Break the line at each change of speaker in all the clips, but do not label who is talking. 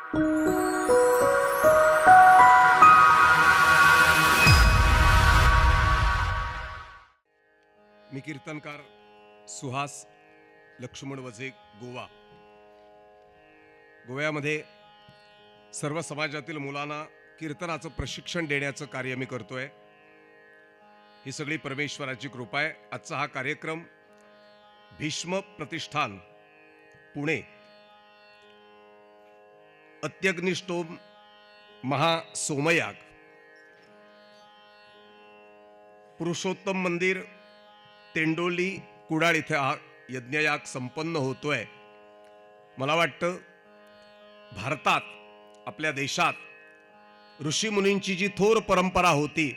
मी कीर्तनकार सुहास लक्ष्मण वझे, गोव्यामध्ये सर्व समाजातील मुलांना कीर्तनाचं प्रशिक्षण देण्याचं कार्य मी करतोय. ही सगळी परमेश्वराची कृपा आहे. आजचा हा कार्यक्रम भीष्म प्रतिष्ठान पुणे अत्यग्निष्टोम महासोमयाग पुरुषोत्तम मंदिर तेंडोली कुडाळ इथे हा यज्ञयाग संपन्न होतोय. मला वाटतं भारतात आपल्या देशात ऋषीमुनींची जी थोर परंपरा होती,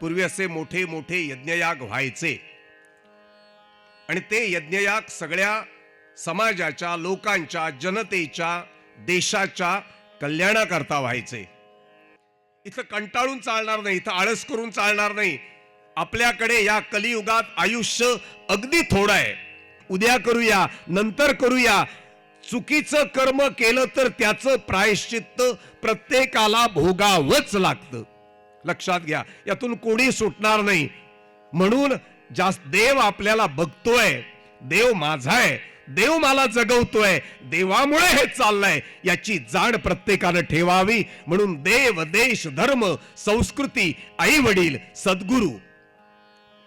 पूर्वी असे मोठे मोठे यज्ञयाग व्हायचे आणि ते यज्ञयाग सगळ्या समाजाच्या, लोकांच्या, जनतेच्या, देशाच्या कल्याणाकरता व्हायचे. इथं कंटाळून चालणार नाही, इथं आळस करून चालणार नाही. आपल्याकडे या कलियुगात आयुष्य अगदी थोडं आहे. उद्या करूया, नंतर करूया. चुकीचं कर्म केलं तर त्याचं प्रायश्चित्त प्रत्येकाला भोगावंच लागतं. लक्षात घ्या, यातून कोणी सुटणार नाही. म्हणून देव आपल्याला बघतोय, देव माझा आहे, देव मला जगवतोय, देवामुळे हे चाललंय याची जाण प्रत्येकानं ठेवावी. म्हणून देव, देश, धर्म, संस्कृती, आई वडील, सद्गुरू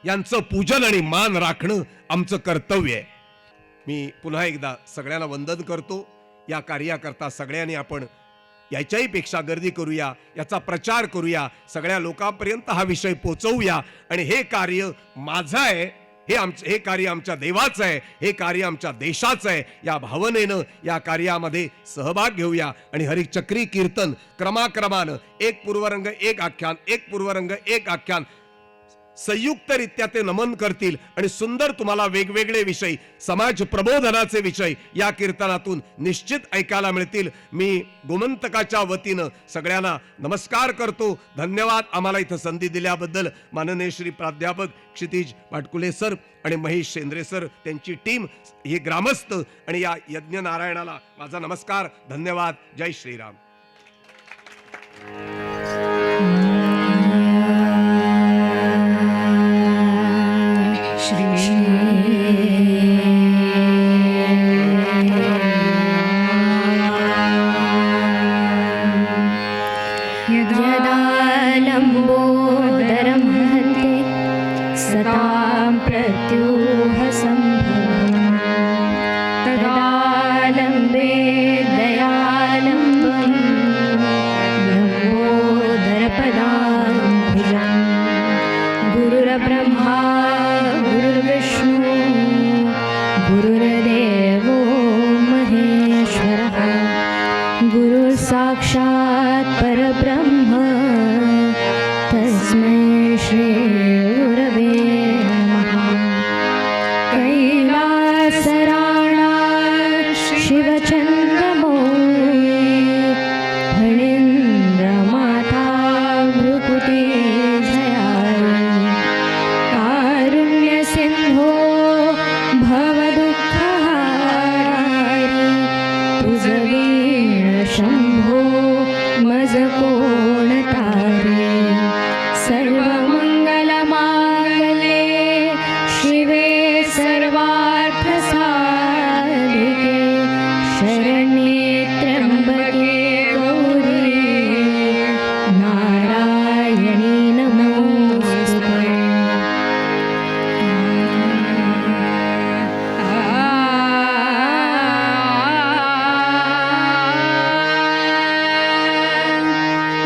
यांचं पूजन आणि मान राखणं आमचं कर्तव्य आहे. मी पुन्हा एकदा सगळ्यांना वंदन करतो. या कार्याकरता सगळ्यांनी आपण याच्याही पेक्षा गर्दी करूया, याचा प्रचार करूया, सगळ्या लोकांपर्यंत हा विषय पोहोचवूया. आणि हे कार्य माझं आहे, हे कार्य आमच्या देवाचं आहे, हे कार्य आमच्या देशाचं आहे, या भावनेनं या कार्यामध्ये सहभाग घेऊया. आणि हरिचक्री कीर्तन क्रमाक्रमानं एक पूर्वरंग एक आख्यान, एक पूर्वरंग एक आख्यान संयुक्तरित्या ते नमन करतील. आणि सुंदर तुम्हाला वेगवेगळे विषय, समाज प्रबोधनाचे विषय या कीर्तनातून निश्चित ऐकायला मिळतील. मी गोमंतकाच्या वतीनं सगळ्यांना नमस्कार करतो. धन्यवाद आम्हाला इथं संधी दिल्याबद्दल. माननीय श्री प्राध्यापक क्षितिज पाटकुले सर आणि महेश शेंद्रे सर, त्यांची टीम, हे ग्रामस्थ आणि या यज्ञ नारायणाला माझा नमस्कार, धन्यवाद. जय श्रीराम.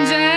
जय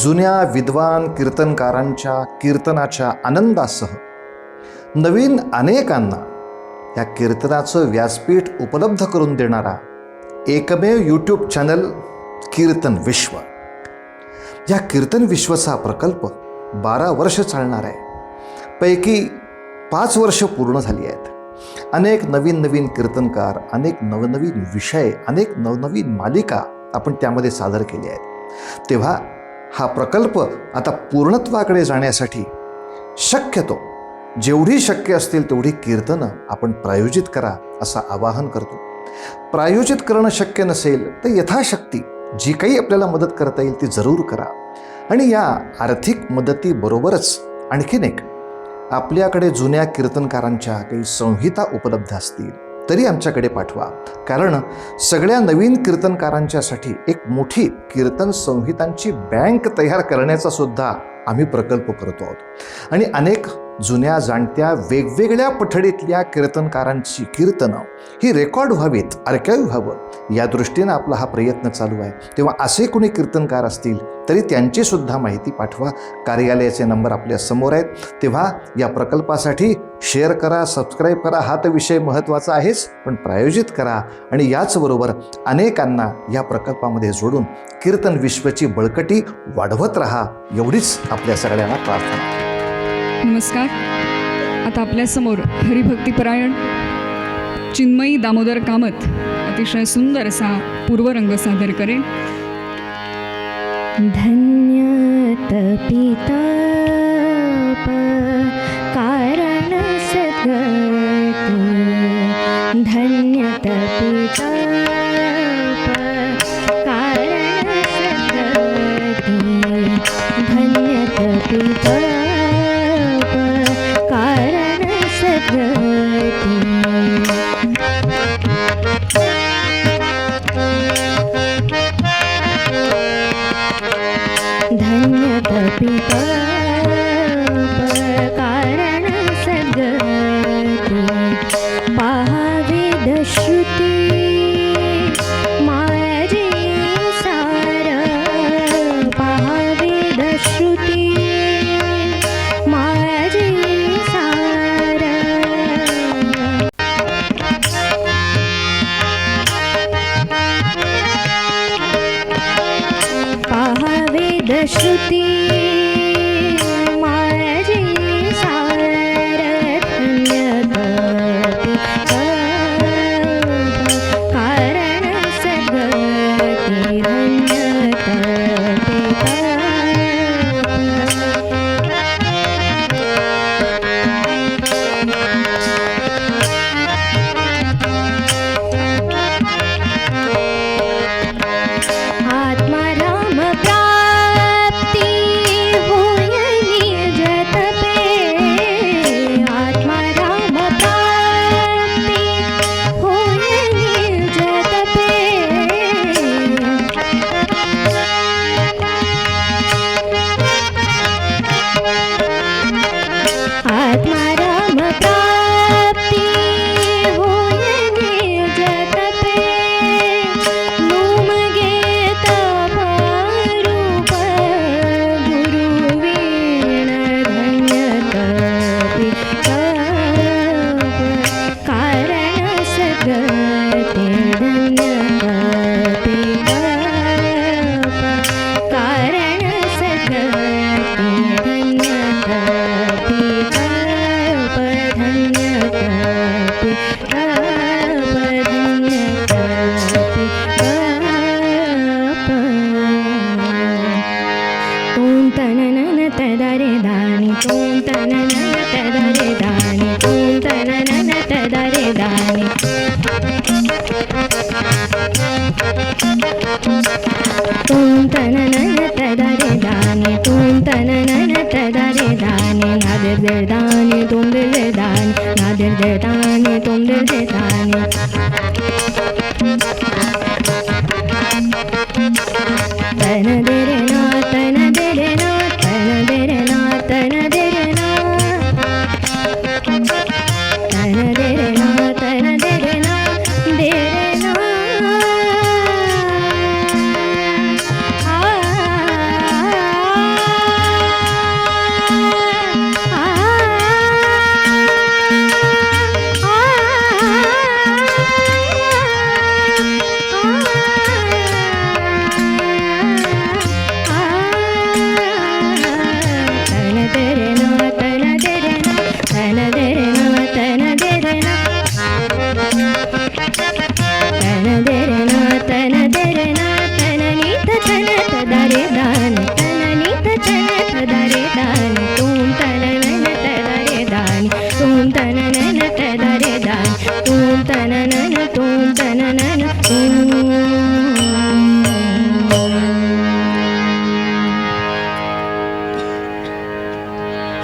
जुन्या विद्वान कीर्तनकारांच्या कीर्तनाच्या आनंदासह नवीन अनेकांना या कीर्तनाचं व्यासपीठ उपलब्ध करून देणारा एकमेव यूट्यूब चॅनल कीर्तन विश्व. या कीर्तन विश्वचा प्रकल्प 12 वर्ष चालणार आहे. पैकी 5 वर्ष पूर्ण झाली आहेत. अनेक नवीन कीर्तनकार, अनेक नवनवीन विषय, अनेक नवनवीन मालिका आपण त्यामध्ये सादर केल्या आहेत. तेव्हा हा प्रकल्प आता पूर्णत्वाकडे जाण्यासाठी शक्यतो जेवढी शक्य असतील तेवढी कीर्तनं आपण प्रायोजित करा असं आवाहन करतो. प्रायोजित करणं शक्य नसेल तर यथाशक्ती जी काही आपल्याला मदत करता येईल ती जरूर करा. आणि या आर्थिक मदतीबरोबरच आणखीन एक, आपल्याकडे जुन्या कीर्तनकारांच्या काही संहिता उपलब्ध असतील तरी आमच्याकडे पाठवा. कारण सगळ्या नवीन कीर्तनकारांच्यासाठी एक मोठी कीर्तन संहितांची बँक तयार करण्याचा सुद्धा आम्ही प्रकल्प करतो आहोत. आणि अनेक जुन्या जाणत्या वेगवेगळ्या पठडीतल्या कीर्तनकारांची कीर्तनं ही रेकॉर्ड व्हावीत, आर्काईव्ह व्हावं या दृष्टीनं आपला हा प्रयत्न चालू आहे. तेव्हा असे कोणी कीर्तनकार असतील तरी त्यांची सुद्धा माहिती पाठवा. कार्यालयाचे नंबर आपल्या समोर आहेत. तेव्हा या प्रकल्पासाठी शेअर करा, सबस्क्राईब करा. हा तर विषय महत्त्वाचा आहेच, पण प्रायोजित करा आणि याचबरोबर अनेकांना या प्रकल्पामध्ये जोडून कीर्तन विश्वची बळकटी वाढवत राहा, एवढीच आपल्या सगळ्यांना प्रार्थना.
नमस्कार. आता आपल्यासमोर हरिभक्तिपरायण चिन्मयी दामोदर कामत अतिशय सुंदर असा पूर्वरंग सादर करेल.
धन्य तपिताप कारण सद्गती, धन्य तपिताप कारण सद्गती, धन्य तपिताप कारण सद्गती. धन्य तपिताप कारण सद्गती, पाहावेद श्रुती माझी सार, पाहावेद श्रुती माझी सार. पाहावेद श्रुती माझी सार, धन्य तपिताप कारण सद्गती, धन्य तपिताप. आत्माराम प्राप्ती होय निज तपे, आत्माराम प्राप्ती होय निज तपे. आत्माराम प्राप्ती होय निज तपे, नुमगे तप रूप गुरुवीण, धन्य तपिताप कारण सद्गती, धन्य तपिताप कारण सद्गती, धन्य तपिताप, धन्य तपिताप, धन्य तपिताप. तों तननन तदरे दानि, तों तननन तदरे दानि, तों तननन तदरे दानि. तों तननन तदरे दानि, तों तननन तदरे दानि, नादिर दानि तुम दिल दानि, नादिर दानि तुम दिल दानि. तन देरे ना, तन देरे ना, तन देरे ना, तन देरे ना, तन देरे ना, तन देरे ना, देरे ना. आ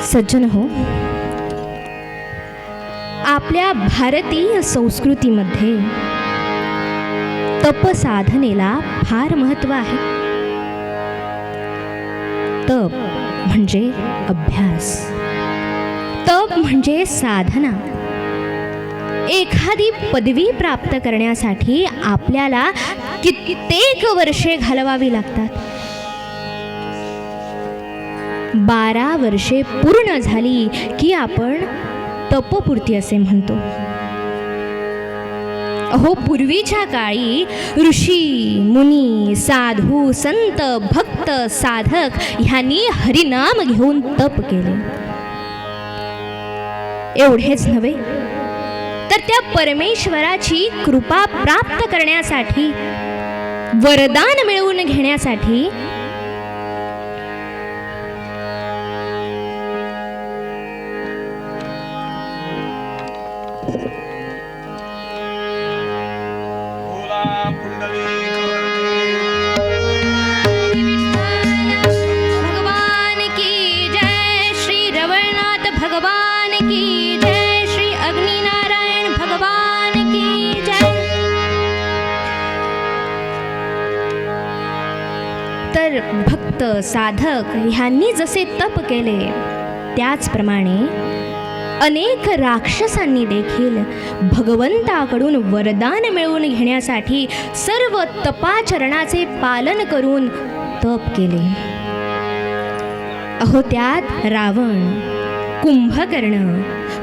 सज्जन हो, आपल्या भारतीय संस्कृतीमध्ये तपसाधनेला फार महत्त्व आहे. तप म्हणजे अभ्यास, तप म्हणजे साधना. एखादी पदवी प्राप्त करण्यासाठी आपल्याला कित्येक वर्षे घालवावी लागतात. 12 वर्षे पूर्ण झाली की आपण तपपूर्ती असे म्हणतो. अहो, पूर्वीच्या काळी ऋषी मुनी साधू संत भक्त साधक ह्यांनी हरिनाम घेऊन तप केले. एवढेच नव्हे तर त्या परमेश्वराची कृपा प्राप्त करण्यासाठी, वरदान मिळवून घेण्यासाठी भगवान की जय, श्री रवळनाथ भगवान की जय, श्री अग्निनारायण भगवान की जय. तर भक्त साधक ह्यांनी जसे तप केले त्याचप्रमाणे अनेक राक्षसांनी देखील भगवंताकडून वरदान मिळवून घेण्यासाठी सर्व तपाचरणाचे पालन करून तप केले. अहो, त्यात रावण, कुंभकर्ण,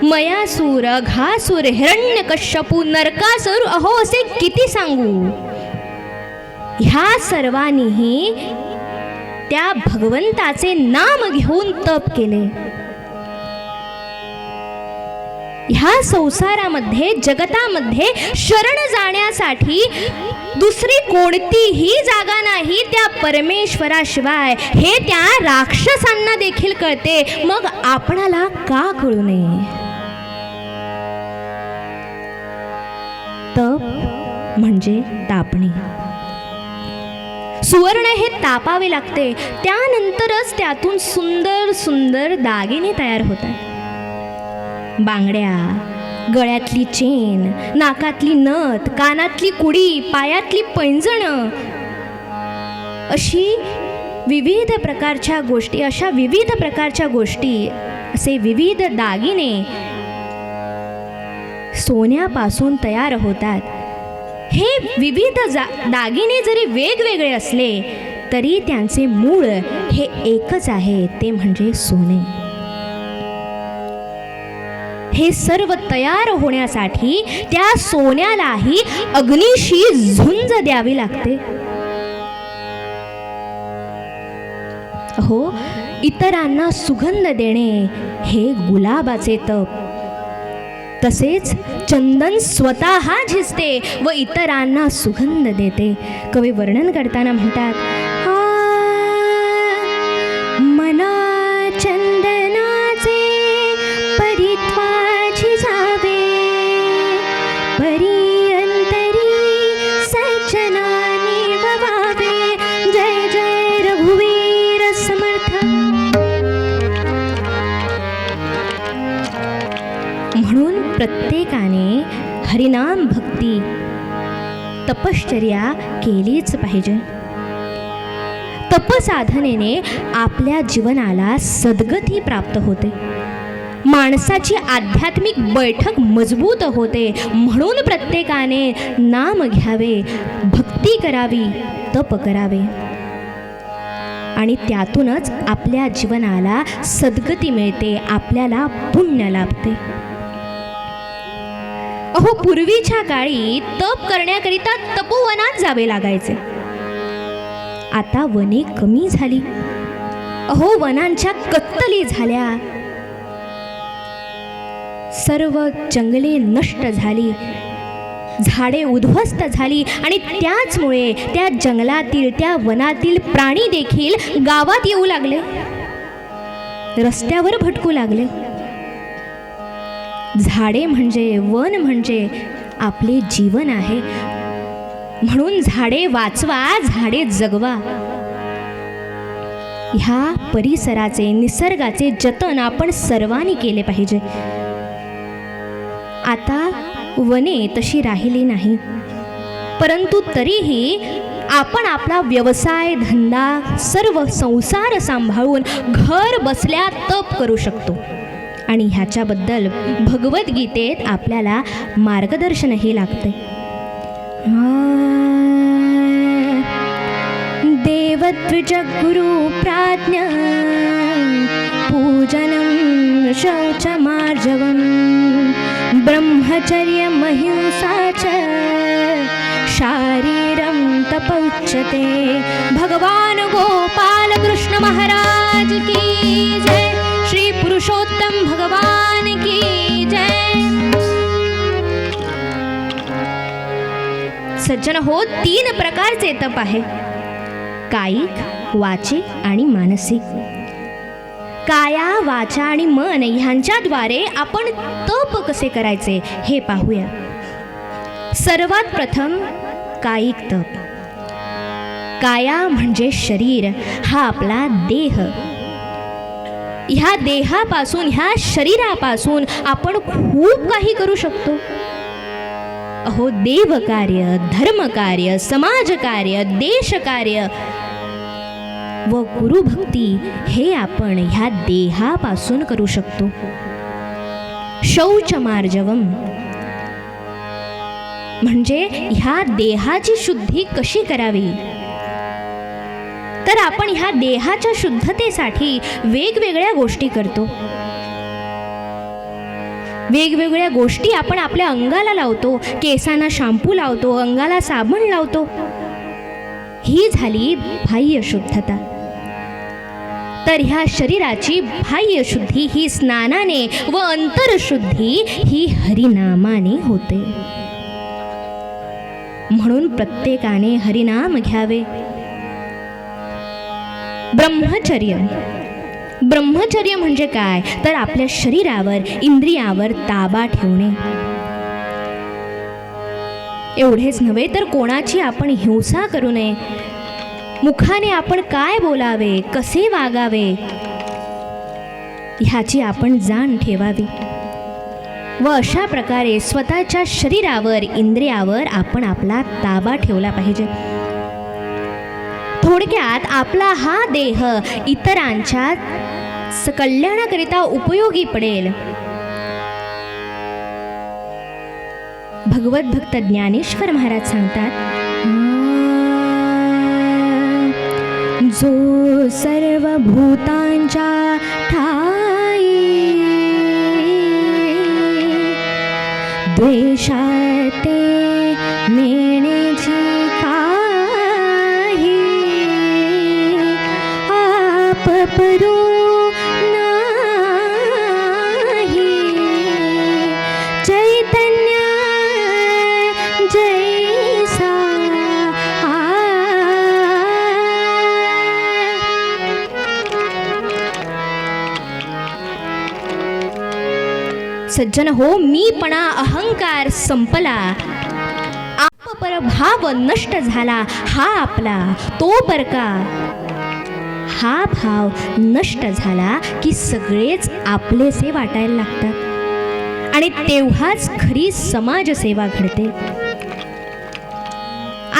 मयासूर, अघासूर, हिरण्यकश्यपू, नरकासुर, अहो असे किती सांगू. ह्या सर्वांनीही त्या भगवंताचे नाम घेऊन तप केले. ह्या संसारामध्ये, जगतामध्ये शरण जाण्यासाठी दुसरी कोणतीही जागा नाही त्या परमेश्वराशिवाय, हे त्या राक्षसांना देखील कळते. मग आपणाला का कळू नये? तप म्हणजे तापणे. सुवर्ण हे तापावे लागते, त्यानंतरच त्यातून सुंदर सुंदर दागिने तयार होतात. बांगड्या, गळ्यातली चेन, नाकातली नथ, कानातली कुडी, पायातली पैंजणं, अशी विविध प्रकारच्या गोष्टी, अशा विविध प्रकारच्या गोष्टी, असे विविध दागिने सोन्यापासून तयार होतात. हे विविध दागिने जरी वेगवेगळे असले तरी त्यांचे मूळ हे एकच आहे, ते म्हणजे सोने. हे सर्व तयार होण्यासाठी त्या सोन्यालाही अग्नीशी झुंज द्यावी लागते. हो, इतरांना सुगंध देणे हे गुलाबाचे तप. तसेच चंदन स्वतः झिजते व इतरांना सुगंध देते. कवी वर्णन करताना म्हणतात, मना चंदनाचे परित्वा झिजावे, परी अंतरी सज्जनाने ववावे. जय जय रघुवीर समर्थ. म्हणून प्रत्येकाने हरिनाम भक्ती तपश्चर्या केलीच पाहिजे. तपसाधनेने आपल्या जीवनाला सद्गती प्राप्त होते, माणसाची आध्यात्मिक बैठक मजबूत होते. म्हणून प्रत्येकाने नाम घ्यावे, भक्ती करावी, तप करावे आणि त्यातूनच आपल्या जीवनाला सद्गती मिळते, आपल्याला पुण्य लाभते. अहो, पूर्वीच्या काळी तप करण्याकरिता तपोवनात जावे लागायचे. आता वने कमी झाली. अहो, वनांच्या कत्तली झाल्या, सर्व जंगले नष्ट झाली, झाडे उद्ध्वस्त झाली आणि त्याचमुळे त्या जंगलातील, त्या वनातील प्राणी देखील गावात येऊ लागले, रस्त्यावर भटकू लागले. झाडे म्हणजे, वन म्हणजे आपले जीवन आहे. म्हणून झाडे वाचवा, झाडे जगवा. ह्या परिसराचे, निसर्गाचे जतन आपण सर्वांनी केले पाहिजे. आता वने तशी राहिली नाही, परंतु तरीही आपण आपला व्यवसाय, धंदा, सर्व संसार सांभाळून घर बसल्या तप करू शकतो. आणि ह्याच्याबद्दल भगवद्गीतेत आपल्याला मार्गदर्शनही लागते. देवद्विज गुरु प्राज्ञ पूजनं शौचमार्जवं ब्रह्मचर्यम् अहिंसा च शारीरं तपोच्यते. भगवान गोपाल कृष्ण महाराज की जय. श्री पुरुषोत्तम भगवान की जय. सज्जन हो, 3 प्रकारचे तप आहे: कायिक, वाचिक आणि मानसिक. काया, वाचा आणि मन ह्यांच्याद्वारे आपण तप कसे करायचे हे पाहूया. सर्वात प्रथम कायिक तप. काया म्हणजे शरीर, हा आपला देह. ह्या देहापासून, ह्या शरीरापासून आपण खूप काही करू शकतो. अहो, देवकार्य, धर्मकार्य, समाजकार्य, देशकार्य व गुरुभक्ती हे आपण ह्या देहापासून करू शकतो. शौचमार्जवम म्हणजे ह्या देहाची शुद्धी कशी करावी. तर आपण ह्या देहाच्या शुद्धतेसाठी वेगवेगळ्या गोष्टी करतो. वेगवेगळ्या गोष्टी आपण आपल्या अंगाला लावतो. केसांना शॅम्पू लावतो, अंगाला साबण लावतो. ही झाली बाह्य शुद्धता. तर ह्या शरीराची बाह्य शुद्धी ही स्नानाने व अंतरशुद्धी ही हरिनामाने होते. म्हणून प्रत्येकाने हरिनाम घ्यावे. ब्रह्मचर्य. ब्रह्मचर्य म्हणजे काय, तर आपल्या शरीरावर, इंद्रियावर ताबा ठेवणे. एवढेच नव्हे तर कोणाची आपण हिंसा करू नये. मुखाने आपण काय बोलावे, कसे वागावे ह्याची आपण जाण ठेवावी. व अशा प्रकारे स्वतःच्या शरीरावर, इंद्रियावर आपण आपला ताबा ठेवला पाहिजे. थोडक्यात आपला हा देह इतरांच्या कल्याणाकरिता उपयोगी पडेल. भगवत भक्त ज्ञानेश्वर महाराज सांगतात, जो सर्व भूतांच्या ठाई द्वेषाते नेण्याची काही आप परू सज्जन हो, मीपणा, अहंकार संपला, आपपर भाव नष्ट झाला. हा आपला, तो बरका. हा भाव नष्ट झाला की सगळेच आपलेसे वाटायला लागतात आणि तेव्हाच खरी समाजसेवा घडते.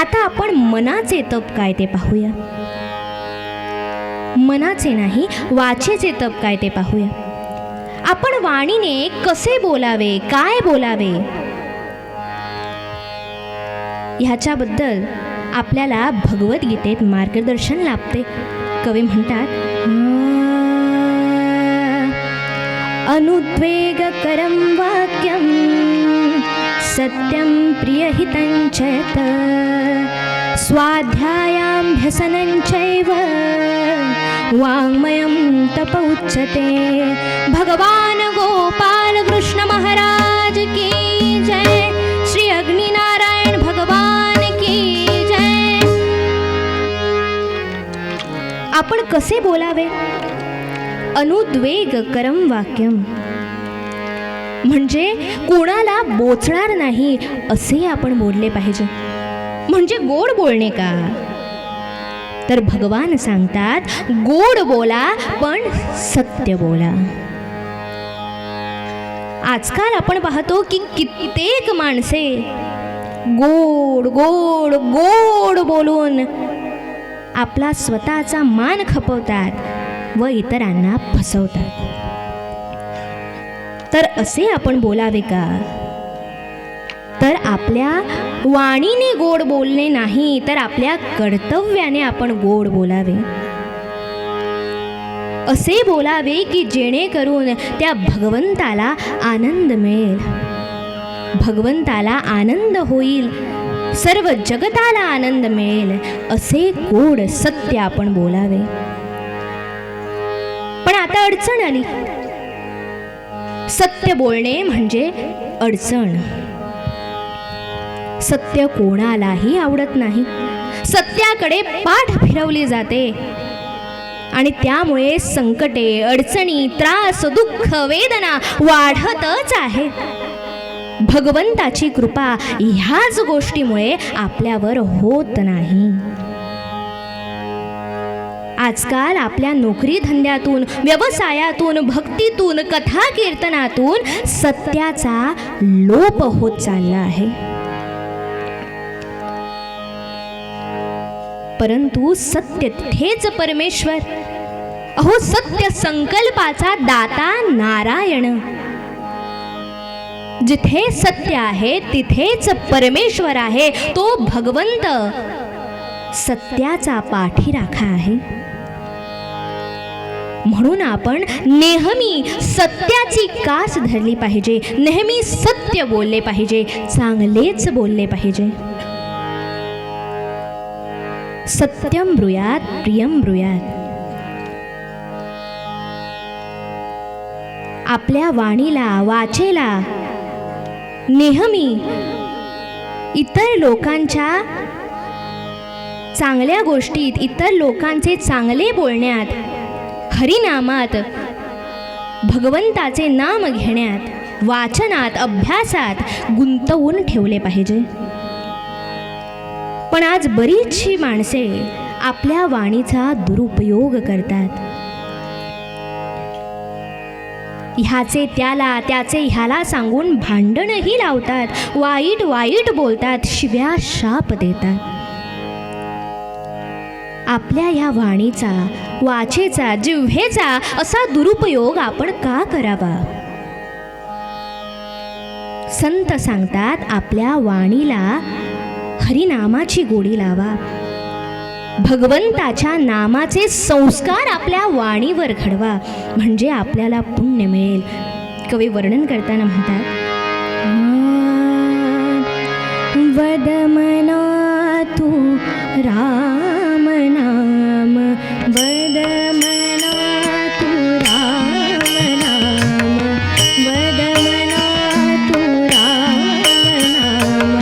आता आपण मनाचे तप काय ते पाहूया. मनाचे नाही, वाचेचे तप काय ते पाहूया. आपण वाणीने कसे बोलावे, काय बोलावे ह्याच्याबद्दल आपल्याला भगवद्गीतेत मार्गदर्शन लाभते. कवी म्हणतात, अनुद्वेगकरं वाक्यं सत्यं प्रियहितं च यत् स्वाध्यायाभ्यसनं चैव वाङ्मयं तप उच्यते. भगवान गोपाल कृष्ण महाराज की जय. श्री अग्निनारायण भगवान की जय. आपण कसे बोलावे. अनुद्वेगकरं वाक्यम म्हणजे कोणाला बोचणार नाही असे आपण बोलले पाहिजे. म्हणजे गोड बोलणे का, तर भगवान सांगतात गोड बोला पण सत्य बोला. आजकाल आपण पाहतो की कित्येक माणसे गोड गोड गोड बोलून आपला स्वतःचा मान खपवतात व इतरांना फसवतात. तर असे आपण बोलावे का? तर आपल्या वाणीने गोड बोलणे नाही, तर आपल्या कर्तव्याने आपण गोड बोलावे. असे बोलावे की जेणेकरून त्या भगवंताला आनंद मिळेल, भगवंताला आनंद होईल, सर्व जगताला आनंद मिळेल, असे गोड सत्य आपण बोलावे. पण आता अडचण आली. सत्य बोलणे म्हणजे अडचण. सत्य कोणालाही आवडत नाही. सत्याकडे पाठ फिरवली जाते आणि त्यामुळे संकटे, अडचणी, त्रास, दुःख, वेदना वाढतच आहेत. भगवंताची कृपा ह्याच गोष्टीमुळे आपल्यावर होत नाही. आजकाल आपल्या नोकरी धंद्यातून, व्यवसायातून, भक्तीतून, कथा कीर्तनातून सत्याचा लोप होत चालला आहे. परंतु सत्य तिथेच परमेश्वर. अहो, सत्य संकल्पाचा दाता नारायण. जिथे सत्य आहे तिथेच परमेश्वर आहे. तो भगवंत सत्याचा पाठीराखा आहे. म्हणून आपण नेहमी सत्याची कास धरली पाहिजे, नेहमी सत्य बोलले पाहिजे, चांगलेच बोलले पाहिजे. सत्यम ब्रूयात प्रियम ब्रूयात. आपल्या वाणीला, वाचेला नेहमी इतर लोकांच्या चांगल्या गोष्टीत, इतर लोकांचे चांगले बोलण्यात, हरिनामात, भगवंताचे नाम घेण्यात, वाचनात, अभ्यासात गुंतवून ठेवले पाहिजे. पण आज बरीचशी माणसे आपल्या वाणीचा दुरुपयोग करतात. ह्याचे त्याला, त्याचे ह्याला सांगून भांडणही लावतात, वाईट वाईट बोलतात, शिव्या शाप देतात. आपल्या ह्या वाणीचा, वाचेचा, जिव्हेचा असा दुरुपयोग आपण का करावा? संत सांगतात आपल्या वाणीला हरिनामाची गोडी लावा. भगवंताच्या नामाचे संस्कार आपल्या वाणीवर घडवा, म्हणजे आपल्याला पुण्य मिळेल. कवी वर्णन करताना म्हणतात, वद मना तू राम नाम, वद मना तू राम नाम, वद मना तू राम नाम.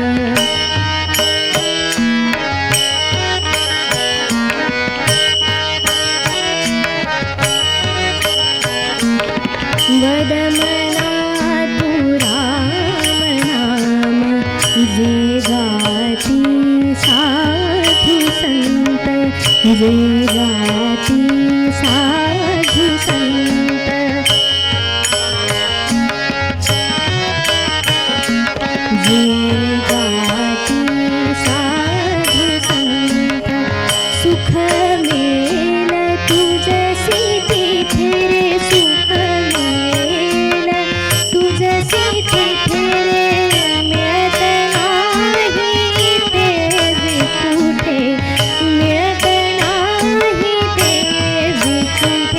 वद मना तू राम नाम, जे गाती साधू संत, जे गाती साधू संत, जे गाती साधू संत, सुख मेल तुझसी तिथे रे, सुख मेल तुझसी तिथे रे, मिळत नाही देवी कुठे, मिळत नाही देवी कुठे.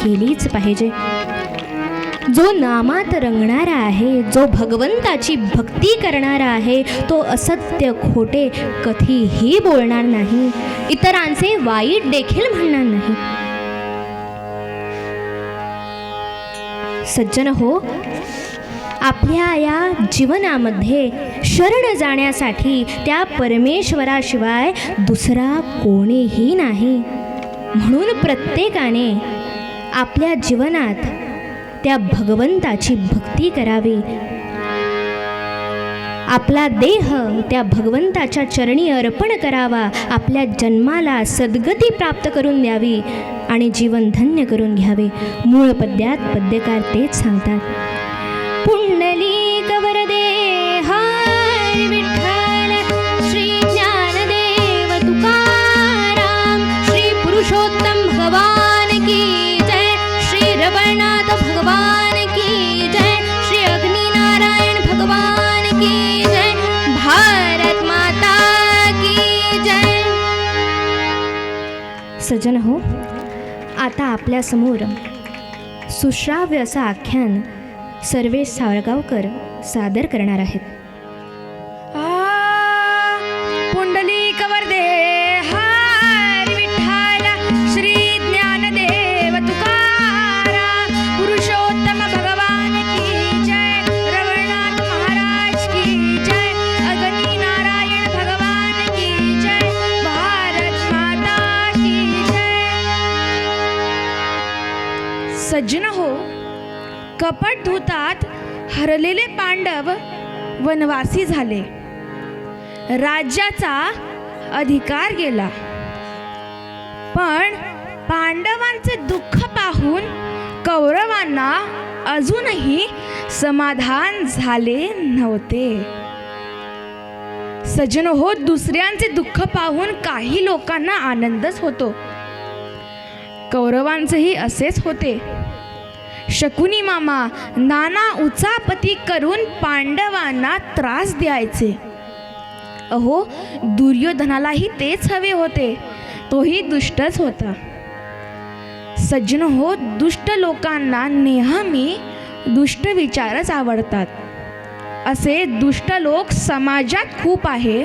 केलीच पाहिजे. जो नामात रंगणारा आहे, जो भगवंताची भक्ती करणारा आहे, तो असत्य खोटे कधीही बोलणार नाही, इतरांचे वाईट देखील म्हणणार नाही. सज्जन हो, आपल्या या जीवनामध्ये शरण जाण्यासाठी त्या परमेश्वराशिवाय दुसरा कोणीही नाही. म्हणून प्रत्येकाने आपल्या जीवनात त्या भगवंताची भक्ती करावी. आपला देह त्या भगवंताच्या चरणी अर्पण करावा. आपल्या जन्माला सद्गती प्राप्त करून द्यावी आणि जीवन धन्य करून घ्यावे. मूळ पद्यात पद्यकार तेच सांगतात. पुंडलिक वरदे हरी विठ्ठल, श्री ज्ञानदेव तुकाराम, श्री पुरुषोत्तम भगवान की जय, श्री रवळनाथ भगवान की जय, श्री अग्निनारायण भगवान की जय, भारत माता की जय. सज्जन हो, आता आपल्या समोर सुश्राव्य असं आख्यान सर्वेश साळगावकर सादर करणार आहेत.
पुंडलिक वरदे हरी विठ्ठल, श्री ज्ञानदेव तुकाराम, पुरुषोत्तम भगवान की जय, रवळनाथ महाराज की जय, अग्नि नारायण भगवान की जय, भारत माता की जय. सज्जन हो, कपट धुतात हरलेले पांडव वनवासी झाले. राज्याचा अधिकार गेला. पण पांडवांचे दुःख पाहून कौरवांना अजूनही समाधान झाले नव्हते. सज्जन हो, दुसऱ्यांचे दुःख पाहून काही लोकांना आनंदच होतो. कौरवांचेही असेच होते. शकुनी मामा नाना उचापती करून पांडवांना त्रास द्यायचे. अहो, दुर्योधनालाही तेच हवे होते. तोही दुष्टच होता. सज्जन हो, दुष्ट लोकांना नेहमी दुष्ट विचारच आवडतात. असे दुष्ट लोक समाजात खूप आहे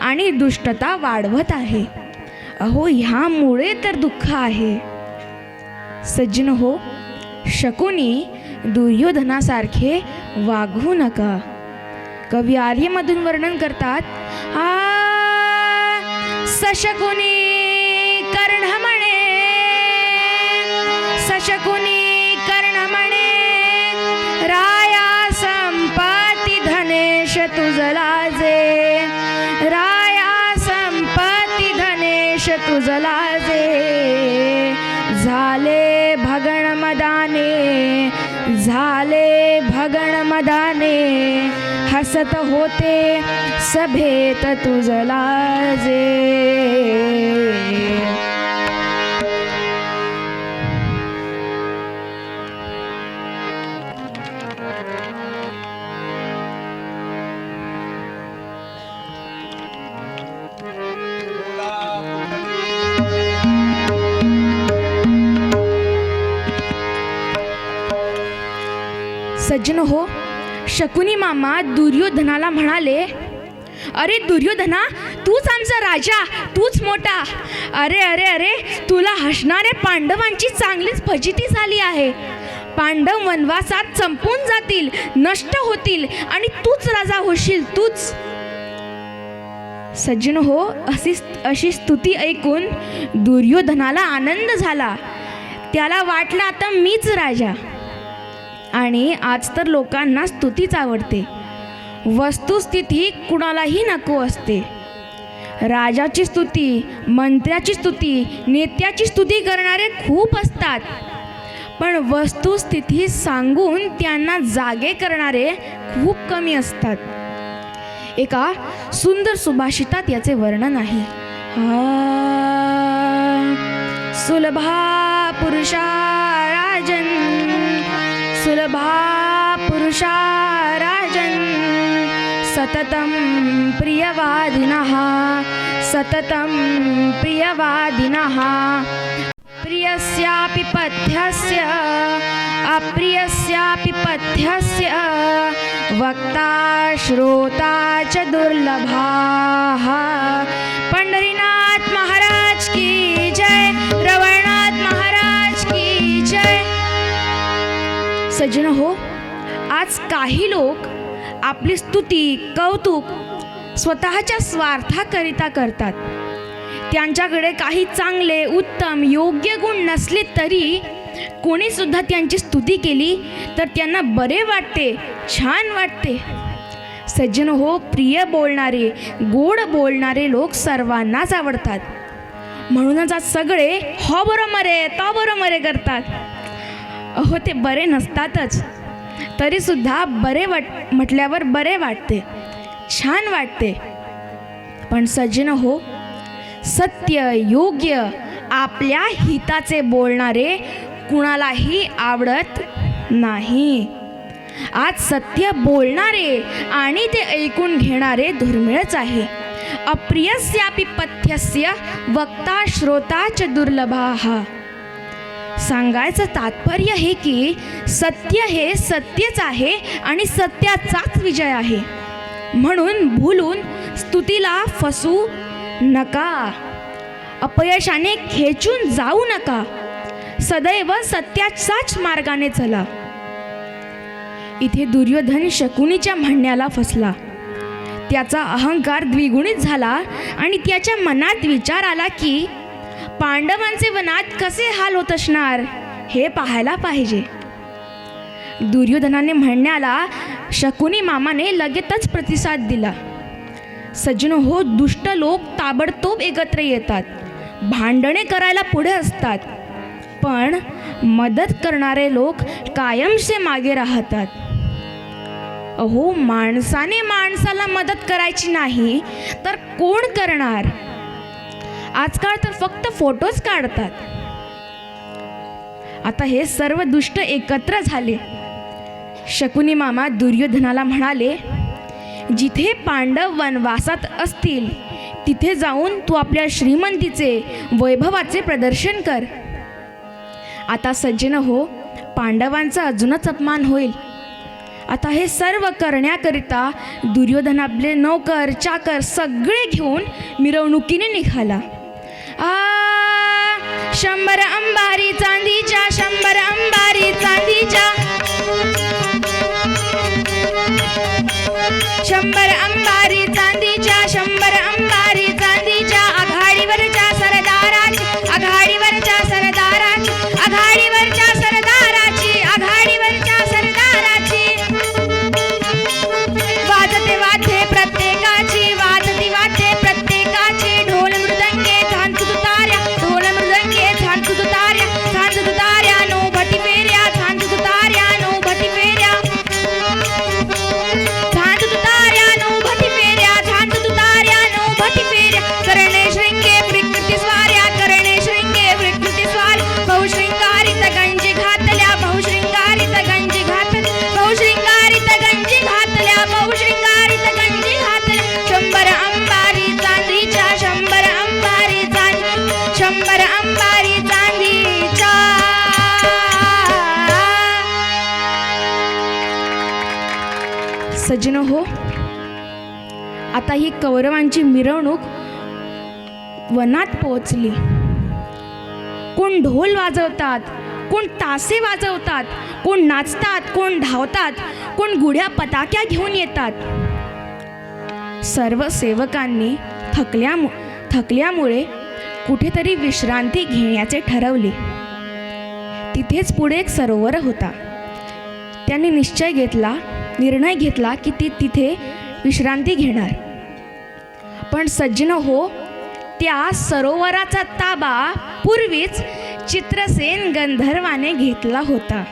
आणि दुष्टता वाढवत आहे. अहो, ह्यामुळे तर दुःख आहे. सज्जन हो, शकुनी दुर्योधनासारखे वागू नका. कवी आर्यमधून वर्णन करतात. सशकुनी कर्ण म्हणे, सशकुनी कर्ण म्हणे, राया संपत्ती धनेश तुझ लाजे, राया संपत्ती धनेश तुझ लाजे, झाले भगण मदाने, झाले भगण मदाने, हसत होते सभेत तुझ लाजे. सज्जन हो, शकुनी मामा दुर्योधनाला म्हणाले, अरे दुर्योधना, तूच आमचा राजा, तूच मोठा. अरे अरे अरे, तुला हसणारे पांडवांची चांगलीच फजिती झाली आहे. पांडव वनवासात संपून जातील, नष्ट होतील आणि तूच राजा होशील, तूच. सज्जन हो, अशी स्तुती ऐकून दुर्योधनाला आनंद झाला. त्याला वाटलं आता मीच राजा. आणि आज तर लोकांना स्तुतीच आवडते. वस्तुस्थिती कुणालाही नको असते. राजाची स्तुती, मंत्र्याची स्तुती, नेत्याची स्तुती करणारे खूप असतात. पण वस्तुस्थिती सांगून त्यांना जागे करणारे खूप कमी असतात. एका सुंदर सुभाषितात याचे वर्णन आहे. सुलभा पुरुषा राजन, सुलभा पुरुषा राजन, सततं प्रियवादिनः, सततं प्रियवादिनः, अप्रियस्यापि पथ्यस्य वक्ता श्रोता च दुर्लभाः. पंढरीनाथ महाराज की जय. रवळनाथ महाराज की जय. सज्जन हो, आज काही लोक आपली स्तुती कौतुक स्वतःच्या स्वार्थाकरिता करतात. त्यांच्याकडे काही चांगले उत्तम योग्य गुण नसले तरी कोणी सुद्धा त्यांची स्तुती केली तर त्यांना बरे वाटते, छान वाटते. सज्जन हो, प्रिय बोलणारे गोड बोलणारे लोक सर्वांनाच आवडतात. म्हणूनच आज सगळे हो बरं मरे तो बरं मरे करतात. अहो, ते बरे नसतातच तरीसुद्धा बरे म्हटल्यावर बरे वाटते, छान वाटते. पण सज्जन हो, सत्य योग्य आपल्या हिताचे बोलणारे कुणालाही आवडत नाही. आज सत्य बोलणारे आणि ते ऐकून घेणारे दुर्मिळच आहे. अप्रियस्यापि पथ्यस्य वक्ता श्रोता च दुर्लभाः. सांगायचं तात्पर्य हे की सत्य हे सत्यच आहे आणि सत्याचाच विजय आहे. म्हणून भूलून स्तुतीला फसू नका, अपयशाने खेचून जाऊ नका. सदैव सत्याच्याच मार्गाने चला. इथे दुर्योधन शकुनीच्या म्हणण्याला फसला. त्याचा अहंकार द्विगुणित झाला आणि त्याच्या मनात विचार आला की पांडवांचे वनात कसे हाल होत असणार हे पाहायला पाहिजे. दुर्योधनाने म्हणण्याला शकुनी मामाने लगेचच प्रतिसाद दिला. सज्जन हो, दुष्ट लोक ताबडतोब एकत्र येतात, भांडणे करायला पुढे असतात, पण मदत करणारे लोक कायमचे मागे राहतात. अहो, माणसाने माणसाला मदत करायची नाही तर कोण करणार? आजकाल तर फक्त फोटोच काढतात. आता हे सर्व दुष्ट एकत्र झाले. शकुनी मामा दुर्योधनाला म्हणाले, जिथे पांडव वनवासात असतील तिथे जाऊन तू आपल्या श्रीमंतीचे वैभवाचे प्रदर्शन कर. आता सज्जन हो, पांडवांचा अजूनच अपमान होईल. आता हे सर्व करण्याकरिता दुर्योधन आपले नौकर चाकर सगळे घेऊन मिरवणुकीने निघाला. 100 अंबारी चांदीच्या, 100 अंबारी चांदीच्या, 100 अंबारी चांदीच्या, 100 अंबारी चांदीच्या. आघाडीवरच्या सरदाराची, आघाडीवरच्या सरदाराची, आघाडीवरच्या सरदाराची, आघाडीवरच्या सरदाराची. वाजते वाद्ये प्रत्येकाची, वाजती वाद्ये प्रत्येकाची. ढोल मृदंगे झांजू तुतार्या, ढोल मृदंगे झांजू तुतार्या, झांजू तुतार्या नो भटी फेऱ्या, झांजू तुतार्या नो भटी फेऱ्या, झांजू तुतार्या नो भटी फेऱ्या, झांजू तुतार्या नो भटी फेऱ्या. करणे शृंगे विकृती स्वार्या, करणे शृंगे विकृती स्वार्या. बहुशृंगारित गंजी घातल्या, बहुशृंगारित गंजी घातल्या, बहुशृंगारित गंजी घातल्या, बहुशृंगारित गंजी घातल्या. 100 अंबारी चांदीच्या, 100 अंबारी चांदी, 100 अंबारी चांदीच्या. सज्जन हो, आता ही कौरवांची मिरवणूक वनात पोहोचली. कोण ढोल वाजवतात, कोण तासे वाजवतात, कोण नाचतात, कोण धावतात, कोण गुढ्या पताक्या घेऊन येतात. सर्व सेवकांनी थकल्यामुळे कुठेतरी विश्रांती घेण्याचे ठरवले. तिथेच पुढे एक सरोवर होता. त्यांनी निर्णय घेतला की ते तिथे विश्रांती घेणार. पण सज्जन हो, त्या सरोवराचा ताबा पूर्वीच चित्रसेन गंधर्वाने घेतला होता.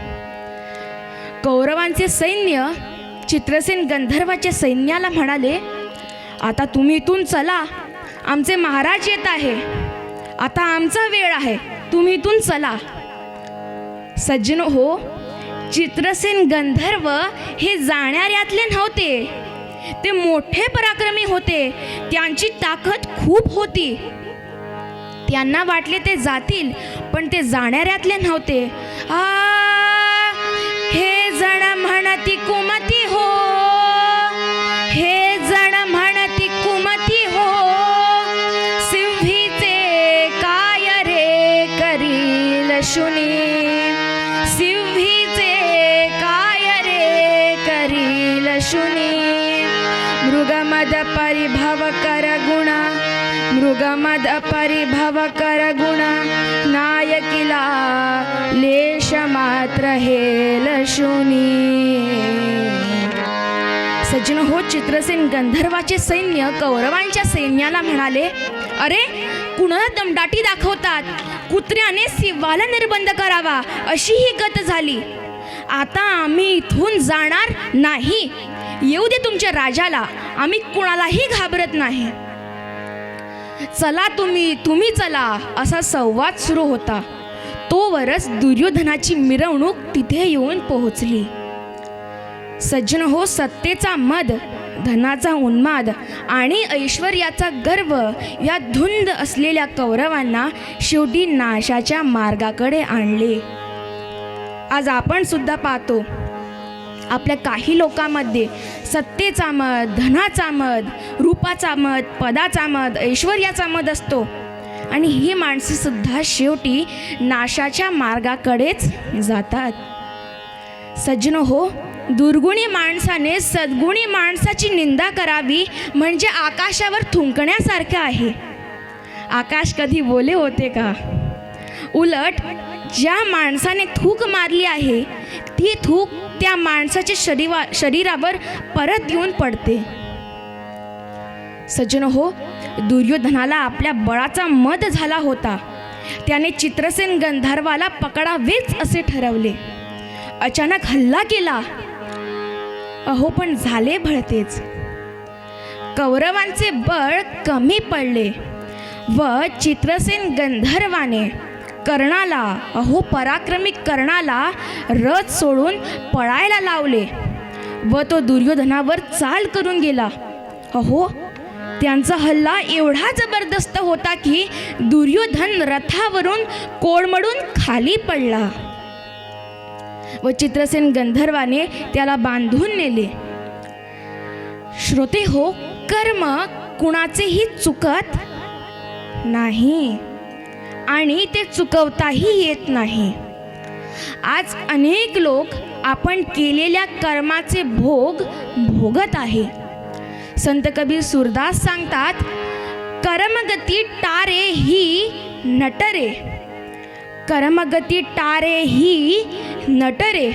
कौरवांचे सैन्य चित्रसेन गंधर्वाच्या सैन्याला म्हणाले, आता तुम्ही इथून चला, आमचे महाराज येत आहे, आता आमचा वेळ आहे, तुम्ही इथून चला. सज्जन हो, चित्रसेन गंधर्व हे जाणाऱ्यातले नव्हते, ते मोठे पराक्रमी होते. त्यांची ताकद खूप होती. त्यांना वाटले ते जातील, पण ते जाणाऱ्यातले नव्हते. हे जण म्हणती कुमती हो, हे जण म्हणती कुमती हो, सिंहीचे काय रे करील शुनी, सिंहीचे काय रे करील शुनी. मृगमद परिभव कर गुण, मृगमद परिभव कर गुण, नायकिला लेश मात्र हेल शुनी. सज्जन हो, चित्रसेन गंधर्वाचे सैन्य कौरवांच्या सैन्याला म्हणाले, अरे कुणाला दमदाटी दाखवतात, कुत्र्याने शिवाला निर्बंध करावा अशी ही गत झाली. आता आम्ही इथून जाणार नाही. येऊ दे तुमच्या राजाला, आम्ही कुणालाही घाबरत नाही. चला तुम्ही चला असा संवाद सुरू होता. तोवरच दुर्योधनाची मिरवणूक तिथे येऊन पोहोचली. सज्जन हो, सत्तेचा मद, धनाचा उन्माद आणि ऐश्वर्याचा गर्व या धुंद असलेल्या कौरवांना शेवटी नाशाच्या मार्गाकडे आणले. आज आपण सुद्धा पाहतो आपल्या काही लोकांमध्ये सत्तेचा मद, धनाचा मद, रूपाचा मद, पदाचा मद, ऐश्वर्याचा मद असतो आणि ही माणसं सुद्धा शेवटी नाशाच्या मार्गाकडेच जातात. सज्जन हो, दुर्गुणी माणसाने सद्गुणी माणसाची निंदा करावी म्हणजे आकाशावर थुंकण्यासारखं आहे. आकाश कधी बोले होते का? उलट ज्या माणसाने थूक मारली आहे ती थूक त्या माणसाच्या शरीरावर परत येऊन पडते. सज्जन हो, दुर्योधनाला आपल्या बळाचा मद झाला होता. त्याने चित्रसेन गंधर्वाला पकडावेच असे ठरवले. अचानक हल्ला केला. अहो पण झाले भळतेच. कौरवांचे बळ कमी पडले व चित्रसेन गंधर्वाने कर्णाला, अहो पराक्रमी कर्णाला रथ सोडून पळायला लावले व तो दुर्योधनावर चाल करून गेला. अहो त्यांचा हल्ला एवढा जबरदस्त होता की दुर्योधन रथावरून कोलमडून खाली पडला व चित्रसेन गंधर्वाने त्याला बांधून नेले. श्रोते हो, कर्म कुणाचेही चुकत नाही आणि ते चुकवताही येत नाही. आज अनेक लोक आपण केलेल्या कर्माचे भोग भोगत आहे. संत कबीर सूरदास सांगतात, कर्मगती टारे ही नटरे, कर्मगती टारे ही नटरे,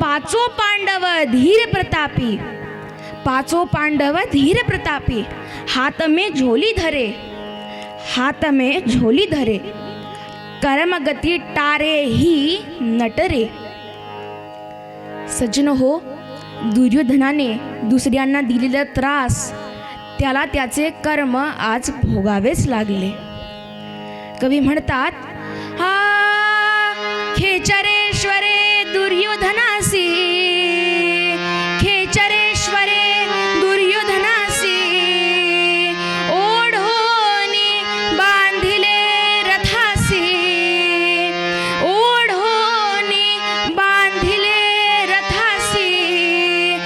पाचो पांडव धीर प्रतापी, पाचो पांडव धीर प्रतापी, हाथ में झोली धरे, हाथ में झोली धरे, कर्मगती टारे ही नटरे. सज्जन हो, दुर्योधनाने दुसऱ्यांना दिलेला त्रास त्याला त्याचे कर्म आज भोगावेच लागले. कवी म्हणतात, खेचरेश्वरे दुर्योधनासी, खेचरेश्वरे दुर्योधनासी, ओढोनी बांधिले रथासी, ओढोनी बांधिले रथासी,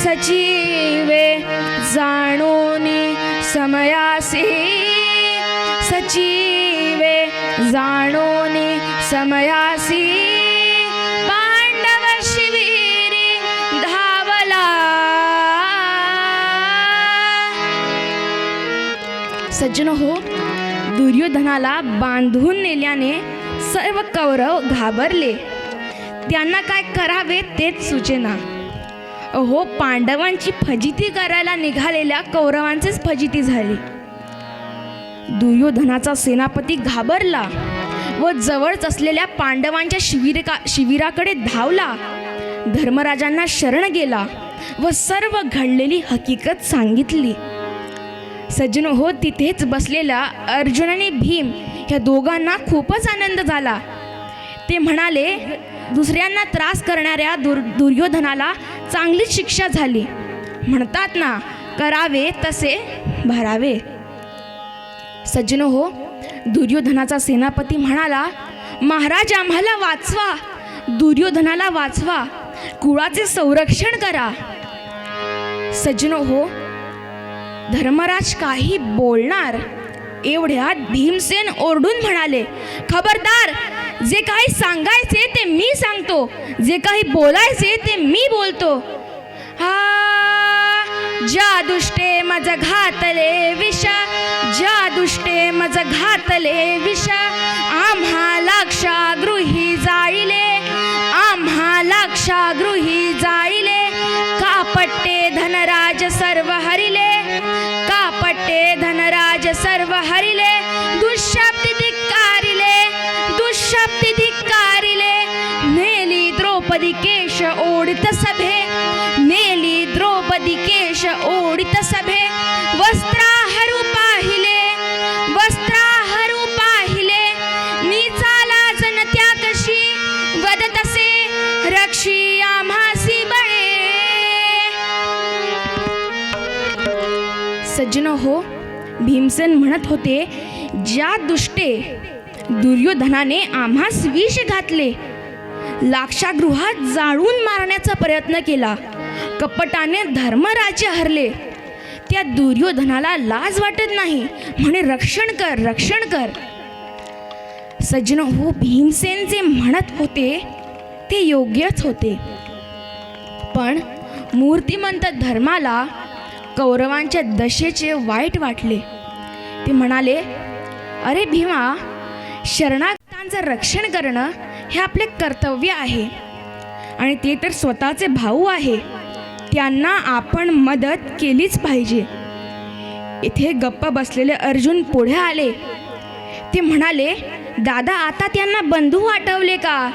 सचिवे जाणोनी समयासी, सचिवे जाणोनी समयासी, पांडव शिबिरी धावला. सज्जन हो, दुर्योधनाला बांधून नेल्याने सर्व कौरव घाबरले. त्यांना काय करावे तेच सुचेना. अहो पांडवांची फजिती करायला निघालेल्या कौरवांचीच फजिती झाली. दुर्योधनाचा सेनापती घाबरला व जवळच असलेल्या पांडवांच्या शिबिराकडे धावला. धर्मराजांना शरण गेला व सर्व घडलेली हकीकत सांगितली. सज्जन हो, तिथेच बसलेल्या अर्जुन आणि भीम ह्या दोघांना खूपच आनंद झाला. ते म्हणाले, दुसऱ्यांना त्रास करणाऱ्या दुर्योधनाला चांगलीच शिक्षा झाली. म्हणतात ना, करावे तसे भरावे. सज्जन हो, दुर्योधनाचा सेनापती म्हणाला, महाराज आम्हाला वाचवा, दुर्योधनाला वाचवा, कुळाचे संरक्षण करा. सज्जनो हो, धर्मराज काही बोलणार एवढ्यात भीमसेन ओरडून म्हणाले, खबरदार, जे काही सांगायचे ते मी सांगतो, जे काही बोलायचे ते मी बोलतो. ज्या दुष्टे मज घातले विषा, ज्या दुष्टे मज घातले विषा, आम्हा लाक्षागृही जाळिले, आम्हा लाक्षागृही जाळिले. कापट्टे धनराज सर्व हरिले, कापट्टे धनराज सर्व हरिले. दुःशब्दी धिक्कारिले, दुःशब्दी धिक्कारिले. नेली द्रौपदी केश ओढित सभे, नेली द्रौपदी केश ओढित सभे. वस्त्राहरू पाहिले, वस्त्राहरू पाहिले. नीचाला जन त्या कशी वदतसे, रक्षी आम्हासी बळे. सज्जन हो, भीमसेन म्हणत होते, ज्या दुष्टे दुर्योधनाने आम्हास विष घातले, लाक्षागृहात जाळून मारण्याचा प्रयत्न केला, कपटाने धर्मराज्य हरले, त्या दुर्योधनाला लाज वाटत नाही, म्हणे रक्षण कर, रक्षण कर. सज्जन हो, भीमसेन जे म्हणत होते ते योग्यच होते. पण मूर्तिमंत धर्माला कौरवांच्या दशेचे वाईट वाटले. ते म्हणाले, अरे भीमा, शरणागतांचं रक्षण करणं हे आपले कर्तव्य आहे आणि ते तर स्वतःचे भाऊ आहे, त्यांना आपण मदत केलीच पाहिजे. इथे गप्प बसलेले अर्जुन पुढे आले. ते म्हणाले, दादा, आता त्यांना बंधू आठवले का?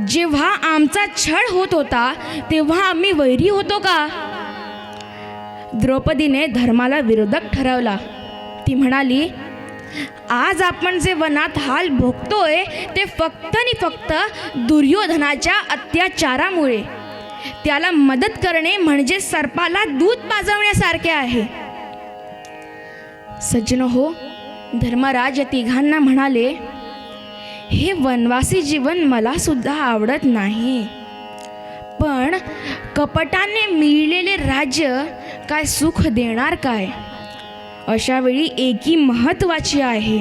जेव्हा आमचा छळ होत होता तेव्हा आम्ही वैरी होतो का? द्रौपदीने धर्माला विरोधक ठरवला. ती म्हणाली, आज आपण जे वनात हाल भोगतोय ते फक्त आणि फक्त दुर्योधनाच्या अत्याचारामुळे. त्याला मदत करणे म्हणजे सर्पाला दूध पाजवण्यासारखे आहे. सज्जन हो, धर्मराज या तिघांना म्हणाले, हे वनवासी जीवन मला सुद्धा आवडत नाही, पण कपटाने मिळलेले राज्य काय सुख देणार काय? अशा वेळी एकी महत्वाची आहे.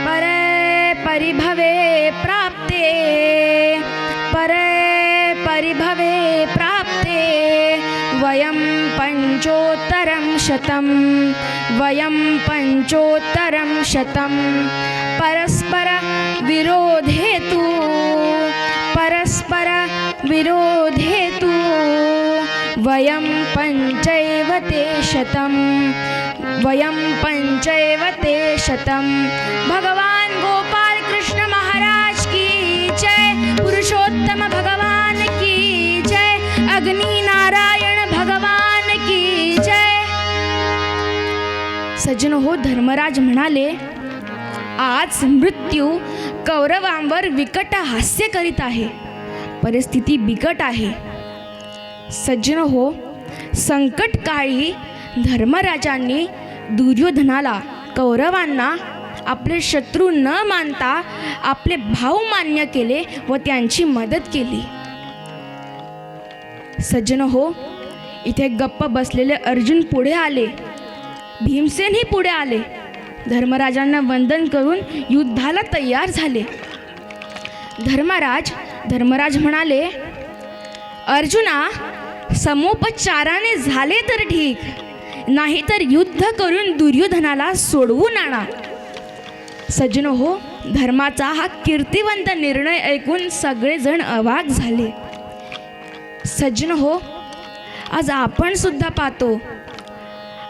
परे परिभवे प्राप्ते, परे परिभवे प्राप्ते. वयं पंचोत्तरं शतं, वयं पंचोत्तरं शतं. परस्पर विरोधेतु, परस्पर विरोधेतु. वयं पंचैव ते शतं, वयं पंचैव ते शतं. भगवान गोपाल कृष्ण महाराज की जय. पुरुषोत्तम भगवान की जय. अग्नि नारायण भगवान की जय. सज्जन हो, धर्मराज म्हणाले, आज मृत्यू कौरवांवर विकट हास्य करीत आहे, परिस्थिती बिकट आहे. सज्जन हो, संकट काळी धर्मराजांनी दुर्योधनाला, कौरवांना आपले शत्रू न मानता आपले भाऊ मान्य केले व त्यांची मदत केली. सज्जन हो, इथे गप्प बसलेले अर्जुन पुढे आले, भीमसेनही पुढे आले. धर्मराजांना वंदन करून युद्धाला तयार झाले. धर्मराज म्हणाले, अर्जुना, समोपचाराने झाले तर ठीक, नाहीतर युद्ध करून दुर्योधनाला सोडवून आणा. सज्जन हो, धर्माचा हा कीर्तिवंत निर्णय ऐकून सगळेजण अवाक झाले. सज्जन हो, आज आपण सुद्धा पाहतो,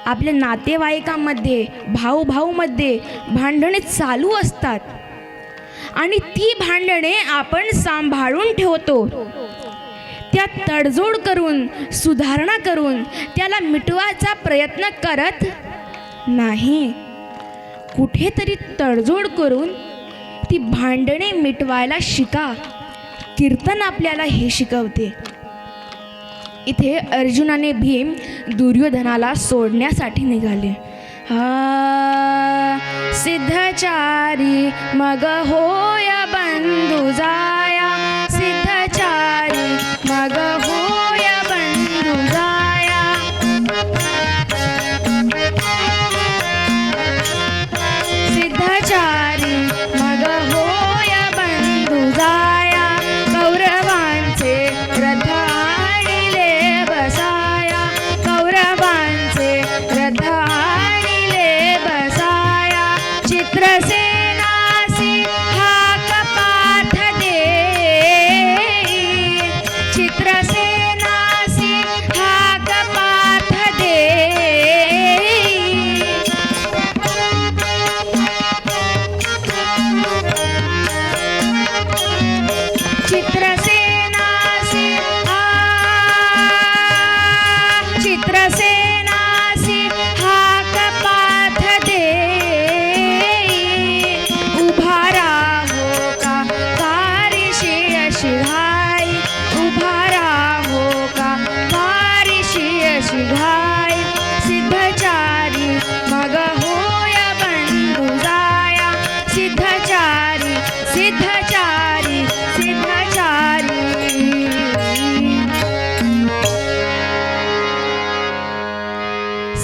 आपल्या नातेवाईकांमध्ये, भाऊमध्ये भांडणे चालू असतात आणि ती भांडणे आपण सांभाळून ठेवतो. त्यात तडजोड करून, सुधारणा करून त्याला मिटवायचा प्रयत्न करत नाही. कुठेतरी तडजोड करून ती भांडणे मिटवायला शिका. कीर्तन आपल्याला हे शिकवते. इथे अर्जुनाने भीम दुर्योधनाला सोडण्यासाठी निघाले. सिद्धचारी मग होय बंधू जाया, सिद्धचारी मग होय बंधू जाया. सिद्धचारी मग होय बंधू जाया, कौरवांचे रथ आणिले बसाया, कौरवांचे रथ आणिले बसाया. चित्रसेनासी हाक पाठ देई, चित्रसेनासी हाक पाठ देई. चित्रसेनासी चित्रसेनासी हाक पाठ देई. उभा राहो का कारिशी अशी घाई, उभा राहो का कारिशी अशी घाई. सिद्धचारी मग होय बंधू जाया, सिद्धचारी सिद्धचारी सिद्धचारी.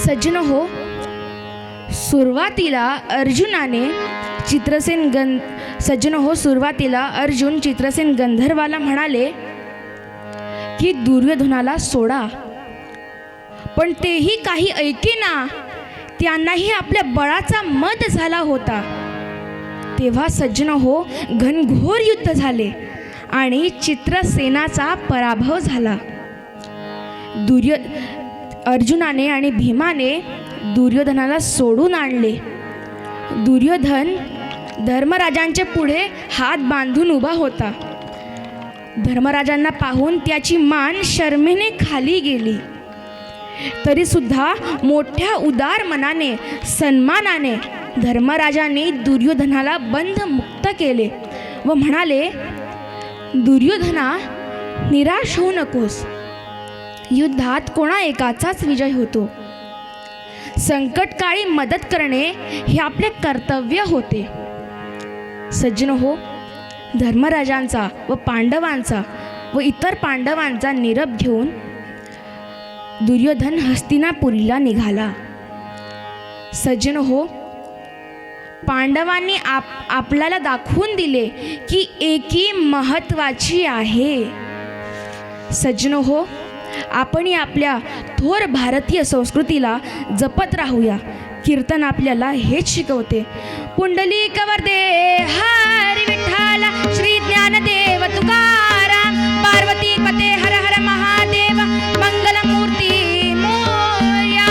सज्जन हो, सुरुवातीला अर्जुनाने सुरुवातीला अर्जुन चित्रसेन गंधर्वाला म्हणाले की दुर्योधनाला सोडा, पण तेही काही ऐकेना. त्यांनाही आपल्या बळाचा मद झाला होता. तेव्हा सज्जन हो, घनघोर युद्ध झाले आणि चित्रसेनाचा पराभव झाला. अर्जुनाने आणि भीमाने दुर्योधनाला सोडून आणले. दुर्योधन धर्मराजांच्या पुढे हात बांधून उभा होता. धर्मराजांना पाहून त्याची मान शरमेने खाली गेली. तरी सुद्धा मोठ्या उदार मनाने, सन्मानाने धर्मराजांनी दुर्योधनाला बंध मुक्त केले व म्हणाले, दुर्योधना, निराश होऊ नकोस. युद्धात कोणा एकाचाच विजय होतो. संकटकाळी मदत करणे हे आपले कर्तव्य होते. सज्जन हो, धर्मराजांचा व पांडवांचा व इतर पांडवांचा निरोप घेऊन दुर्योधन हस्तिनापुरीला निघाला. सज्जन हो, पांडवांनी आपल्याला दाखवून दिले की एकी महत्त्वाची आहे. सज्जन हो, आपण आपल्या थोर भारतीय संस्कृतीला जपत राहूया. कीर्तन आपल्याला हेच शिकवते. पुंडलिक वरदे हरी विठ्ठला, श्री ज्ञानदेव तुकाराम, पार्वती पते हर हर महादेव, मंगलमूर्ती मोरया.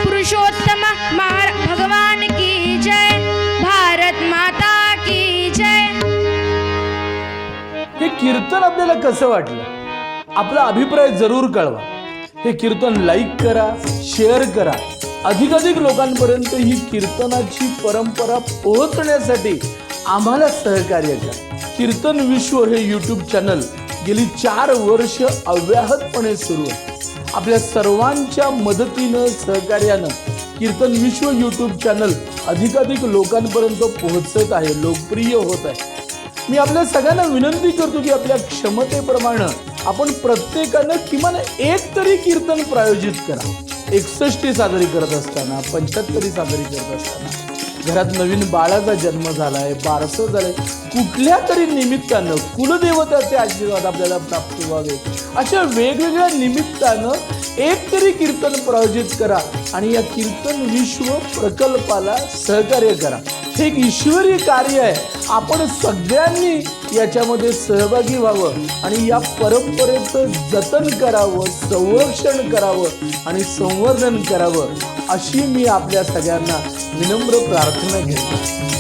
पुरुषोत्तम भगवान की जय, भारत माता की जय.
हे कीर्तन आपल्याला कसं वाटलं? आपला अभिप्राय जरूर कळवा. हे कीर्तन लाईक करा, शेअर करा. अधिकाधिक लोकांपर्यंत ही कीर्तनाची परंपरा पोहोचण्यासाठी आम्हाला सहकार्य करा. कीर्तन विश्व हे यूट्यूब चॅनल गेली 4 वर्ष अव्याहतपणे सुरू आहे. आपल्या सर्वांच्या मदतीनं, सहकार्यानं कीर्तन विश्व यूट्यूब चॅनल अधिकाधिक लोकांपर्यंत पोहोचत आहे, लोकप्रिय होत आहे. मी आपल्या सगळ्यांना विनंती करतो की आपल्या क्षमतेप्रमाणे आपण प्रत्येकानं किमान एक तरी कीर्तन प्रायोजित करा. 61 साजरी करत असताना, 75 साजरी करत असताना, घरात नवीन बाळाचा जन्म झालाय, बारसं झालंय, कुठल्या तरी निमित्तानं कुलदेवताचे आशीर्वाद आपल्याला प्राप्त व्हावे, अशा वेगवेगळ्या निमित्तानं एक तरी कीर्तन प्रायोजित करा आणि या कीर्तन विश्व प्रकल्पाला सहकार्य करा. हे एक ईश्वरी कार्य आहे. आपण सगळ्यांनी याच्यामध्ये सहभागी व्हावं आणि या परंपरेचं जतन करावं, संरक्षण करावं आणि संवर्धन करावं, अशी मी आपल्या सगळ्यांना विनम्र प्रार्थना करतो.